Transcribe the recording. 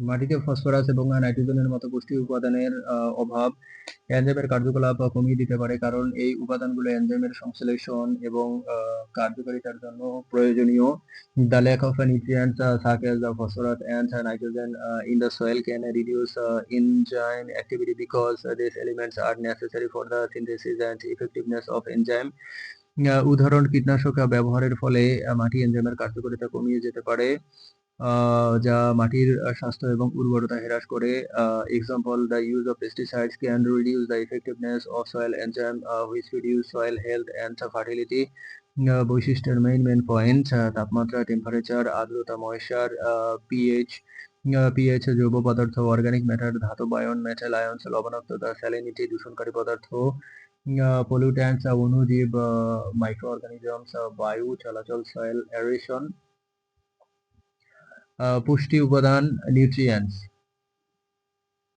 মাটিতে ফসফরাস এবং নাইট্রোজেনের মতো পুষ্টি উপাদানের অভাব এনজাইমের কার্যকলাপ কমিয়ে দিতে পারে, কারণ এই উপাদানগুলো এনজাইমের সংশ্লেষণ এবং কার্যকারিতার জন্য প্রয়োজনীয়। The lack of nutrients such as phosphorus and nitrogen in the soil can reduce enzyme activity because these elements are necessary for the synthesis and effectiveness of enzyme. উদাহরণ, কীটনাশক ব্যবহারের ফলে মাটি এনজাইমের কার্যকারিতা কমিয়ে যেতে পারে, যা মাটির স্বাস্থ্য এবং উর্বরতা হ্রাস করে। Example, the use of pesticides can reduce the effectiveness of soil enzyme, which reduce soil health and fertility. বৈশিষ্ট্যের মেইন পয়েন্ট: তাপমাত্রা, টেম্পারেচার, আর্দ্রতা, ময়েশ্চার, পিএইচ, জৈব পদার্থ, অর্গানিক ম্যাটার, ধাতব আয়ন, মেটাল আয়নস, লবণাক্ততা, স্যালিনিটি, দূষণকারী পদার্থ, pollutants, অণুজীব, মাইক্রো অর্গানিজমস, বায়ু চলাচল, সয়েল এরেশন। পুষ্টি উপাদান, নিউট্রিয়েন্টস।